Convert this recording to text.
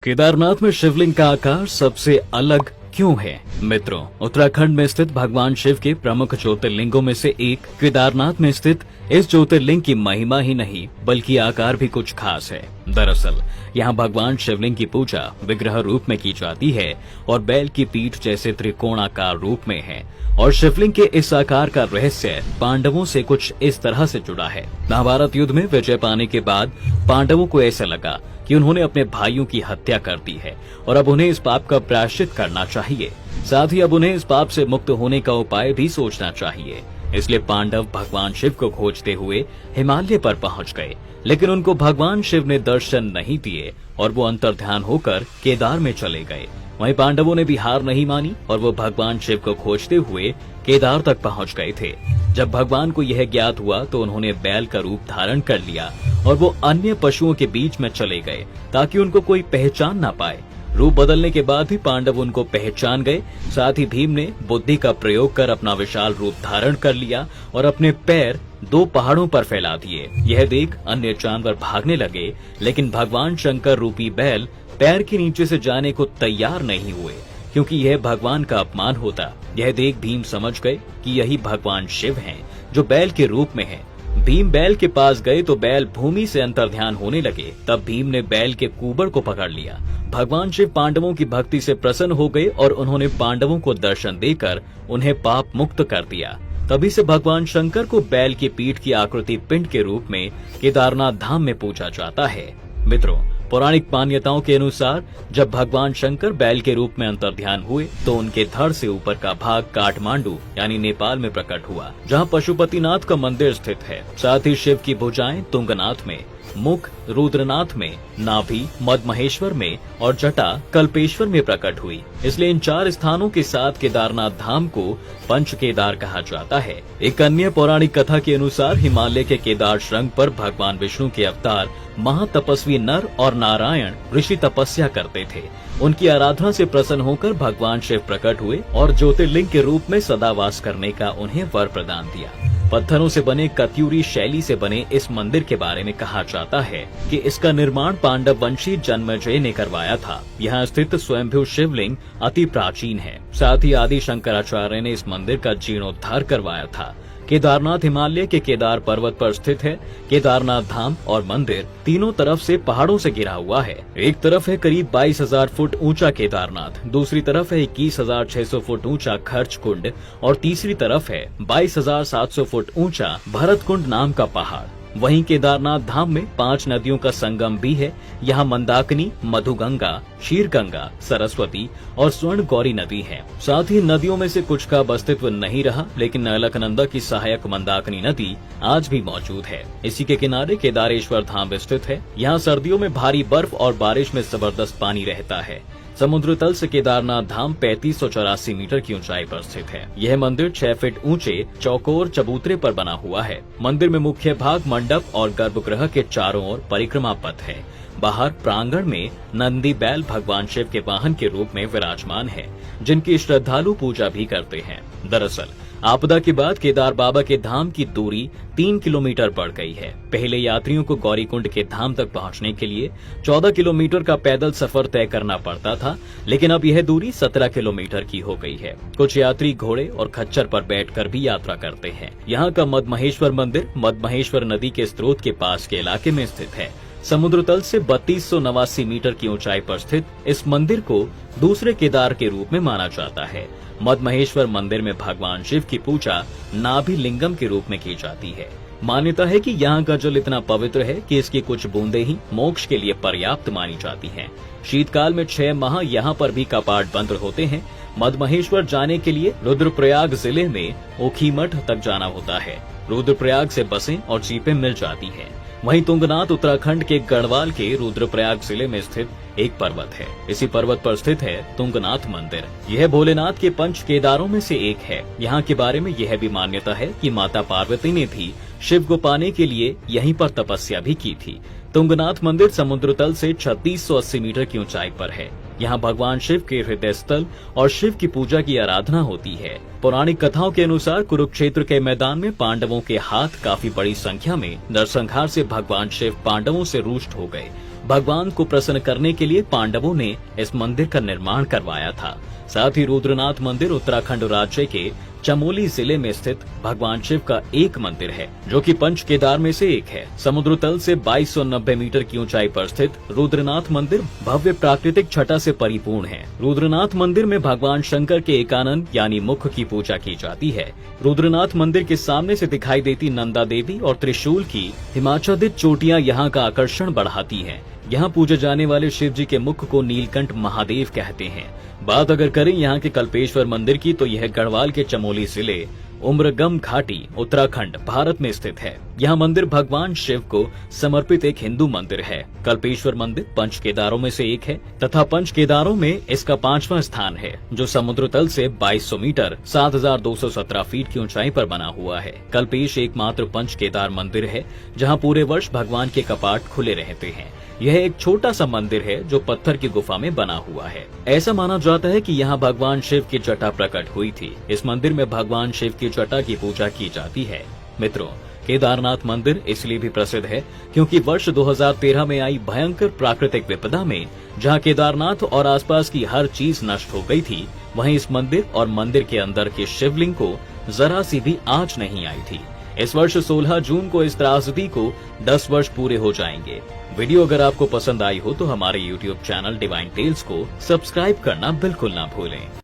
केदारनाथ में शिवलिंग का आकार सबसे अलग क्यों है? मित्रों, उत्तराखंड में स्थित भगवान शिव के प्रमुख ज्योतिर्लिंगों में से एक केदारनाथ में स्थित इस ज्योतिर्लिंग की महिमा ही नहीं बल्कि आकार भी कुछ खास है। दरअसल यहाँ भगवान शिवलिंग की पूजा विग्रह रूप में की जाती है और बैल की पीठ जैसे त्रिकोणाकार रूप में है। और शिवलिंग के इस आकार का रहस्य पांडवों से कुछ इस तरह से जुड़ा है। महाभारत युद्ध में विजय पाने के बाद पांडवों को ऐसा लगा कि उन्होंने अपने भाइयों की हत्या कर दी है और अब उन्हें इस पाप का प्रायश्चित करना चाहिए। साथ ही अब उन्हें इस पाप से मुक्त होने का उपाय भी सोचना चाहिए। इसलिए पांडव भगवान शिव को खोजते हुए हिमालय पर पहुंच गए, लेकिन उनको भगवान शिव ने दर्शन नहीं दिए और वो अंतर्ध्यान होकर केदार में चले गए। वहीं पांडवों ने भी हार नहीं मानी और वो भगवान शिव को खोजते हुए केदार तक पहुंच गए थे। जब भगवान को यह ज्ञात हुआ तो उन्होंने बैल का रूप धारण कर लिया और वो अन्य पशुओं के बीच में चले गए ताकि उनको कोई पहचान ना पाए। रूप बदलने के बाद भी पांडव उनको पहचान गए। साथ ही भीम ने बुद्धि का प्रयोग कर अपना विशाल रूप धारण कर लिया और अपने पैर दो पहाड़ों पर फैला दिए। यह देख अन्य जानवर भागने लगे, लेकिन भगवान शंकर रूपी बैल पैर के नीचे से जाने को तैयार नहीं हुए, क्योंकि यह भगवान का अपमान होता। यह देख भीम समझ गए कि यही भगवान शिव हैं, जो बैल के रूप में हैं। भीम बैल के पास गए तो बैल भूमि से अंतर्ध्यान होने लगे। तब भीम ने बैल के कुबड़ को पकड़ लिया। भगवान शिव पांडवों की भक्ति से प्रसन्न हो गए और उन्होंने पांडवों को दर्शन देकर उन्हें पाप मुक्त कर दिया। तभी से भगवान शंकर को बैल की पीठ की आकृति पिंड के रूप में केदारनाथ धाम में पूजा जाता है। मित्रों, पौराणिक मान्यताओं के अनुसार जब भगवान शंकर बैल के रूप में अंतर्ध्यान हुए तो उनके धड़ से ऊपर का भाग काठमांडू यानी नेपाल में प्रकट हुआ, जहां पशुपतिनाथ का मंदिर स्थित है। साथ ही शिव की भुजाएं तुंगनाथ में, मुख रुद्रनाथ में, नाभि मदमहेश्वर में और जटा कल्पेश्वर में प्रकट हुई। इसलिए इन चार स्थानों के साथ केदारनाथ धाम को पंच केदार कहा जाता है। एक अन्य पौराणिक कथा के अनुसार हिमालय के केदार श्रृंग पर भगवान विष्णु के अवतार महातपस्वी नर और नारायण ऋषि तपस्या करते थे। उनकी आराधना से प्रसन्न होकर भगवान शिव प्रकट हुए और ज्योतिर्लिंग के रूप में सदा वास करने का उन्हें वर प्रदान दिया। पत्थरों से बने कत्यूरी शैली से बने इस मंदिर के बारे में कहा जाता है कि इसका निर्माण पांडव वंशी जन्मेजय ने करवाया था। यहाँ स्थित स्वयंभू शिवलिंग अति प्राचीन है। साथ ही आदि शंकराचार्य ने इस मंदिर का जीर्णोद्धार करवाया था। केदारनाथ हिमालय के केदार पर्वत पर स्थित है। केदारनाथ धाम और मंदिर तीनों तरफ से पहाड़ों से घिरा हुआ है। एक तरफ है करीब 22,000 फुट ऊंचा केदारनाथ, दूसरी तरफ है 21,600 फुट ऊंचा खर्च कुंड और तीसरी तरफ है 22,700 फुट ऊंचा भरत कुंड नाम का पहाड़। वहीं केदारनाथ धाम में 5 नदियों का संगम भी है। यहाँ मंदाकिनी, मधुगंगा, शीरगंगा, सरस्वती और स्वर्ण गौरी नदी है। साथ ही नदियों में से कुछ का अब अस्तित्व नहीं रहा, लेकिन अलकनंदा की सहायक मंदाकिनी नदी आज भी मौजूद है। इसी के किनारे केदारेश्वर धाम स्थित है। यहाँ सर्दियों में भारी बर्फ और बारिश में जबरदस्त पानी रहता है। समुद्र तल से केदारनाथ धाम 3584 मीटर की ऊंचाई पर स्थित है। यह मंदिर 6 फीट ऊंचे चौकोर चबूतरे पर बना हुआ है। मंदिर में मुख्य भाग मंडप और गर्भगृह के चारों ओर परिक्रमा पथ है। बाहर प्रांगण में नंदी बैल भगवान शिव के वाहन के रूप में विराजमान है, जिनकी श्रद्धालु पूजा भी करते हैं। दरअसल आपदा के बाद केदार बाबा के धाम की दूरी 3 किलोमीटर बढ़ गई है। पहले यात्रियों को गौरीकुंड के धाम तक पहुंचने के लिए 14 किलोमीटर का पैदल सफर तय करना पड़ता था, लेकिन अब यह दूरी 17 किलोमीटर की हो गई है। कुछ यात्री घोड़े और खच्चर पर बैठकर भी यात्रा करते हैं। यहाँ का मदमहेश्वर मंदिर मदमहेश्वर नदी के स्रोत के पास के इलाके में स्थित है। समुद्र तल से 3289 मीटर की ऊंचाई पर स्थित इस मंदिर को दूसरे केदार के रूप में माना जाता है। मदमहेश्वर मंदिर में भगवान शिव की पूजा नाभि लिंगम के रूप में की जाती है। मान्यता है कि यहाँ का जल इतना पवित्र है कि इसकी कुछ बूंदें ही मोक्ष के लिए पर्याप्त मानी जाती हैं। शीतकाल में 6 माह यहाँ पर भी कपाट बंद होते हैं। मदमहेश्वर जाने के लिए रुद्रप्रयाग जिले में ओखीमठ तक जाना होता है। रुद्रप्रयाग से बसें और जीपें मिल जाती हैं। वहीं तुंगनाथ उत्तराखंड के गढ़वाल के रुद्रप्रयाग जिले में स्थित एक पर्वत है। इसी पर्वत पर स्थित है तुंगनाथ मंदिर। यह भोलेनाथ के पंच केदारों में से एक है। यहाँ के बारे में यह भी मान्यता है कि माता पार्वती ने भी शिव को पाने के लिए यहीं पर तपस्या भी की थी। तुंगनाथ मंदिर समुद्र तल से 3680 मीटर की ऊंचाई पर है। यहाँ भगवान शिव के हृदय स्थल और शिव की पूजा की आराधना होती है। पौराणिक कथाओं के अनुसार कुरुक्षेत्र के मैदान में पांडवों के हाथ काफी बड़ी संख्या में नरसंहार से भगवान शिव पांडवों से रुष्ट हो गए। भगवान को प्रसन्न करने के लिए पांडवों ने इस मंदिर का निर्माण करवाया था। साथ ही रुद्रनाथ मंदिर उत्तराखंड राज्य के चमोली जिले में स्थित भगवान शिव का एक मंदिर है, जो कि पंच केदार में से एक है। समुद्र तल से 2290 मीटर की ऊंचाई पर स्थित रुद्रनाथ मंदिर भव्य प्राकृतिक छटा से परिपूर्ण है। रुद्रनाथ मंदिर में भगवान शंकर के एकानन यानी मुख की पूजा की जाती है। रुद्रनाथ मंदिर के सामने से दिखाई देती नंदा देवी और त्रिशूल की हिमाच्छादित चोटियां यहाँ का आकर्षण बढ़ाती हैं। यहाँ पूजे जाने वाले शिव जी के मुख को नीलकंठ महादेव कहते हैं। बात अगर करें यहाँ के कल्पेश्वर मंदिर की, तो यह गढ़वाल के चमोली जिले उम्रगम घाटी उत्तराखंड भारत में स्थित है। यह मंदिर भगवान शिव को समर्पित एक हिंदू मंदिर है। कल्पेश्वर मंदिर पंच केदारों में से एक है तथा पंच केदारों में इसका 5वां स्थान है, जो समुद्र तल से 2200 मीटर 7217 फीट की ऊंचाई पर बना हुआ है। कल्पेश एकमात्र पंच केदार मंदिर है जहाँ पूरे वर्ष भगवान के कपाट खुले रहते हैं। यह एक छोटा सा मंदिर है जो पत्थर की गुफा में बना हुआ है। ऐसा माना जाता है कि यहाँ भगवान शिव की जटा प्रकट हुई थी। इस मंदिर में भगवान शिव की जटा की पूजा की जाती है। मित्रों, केदारनाथ मंदिर इसलिए भी प्रसिद्ध है क्योंकि वर्ष 2013 में आई भयंकर प्राकृतिक विपदा में जहाँ केदारनाथ और आसपास की हर चीज नष्ट हो गई थी, वहीं इस मंदिर और मंदिर के अंदर के शिवलिंग को जरा सी भी आंच नहीं आई थी। इस वर्ष 16 जून को इस त्रासदी को 10 वर्ष पूरे हो जाएंगे। वीडियो अगर आपको पसंद आई हो तो हमारे YouTube चैनल डिवाइन टेल्स को सब्सक्राइब करना बिल्कुल ना भूलें।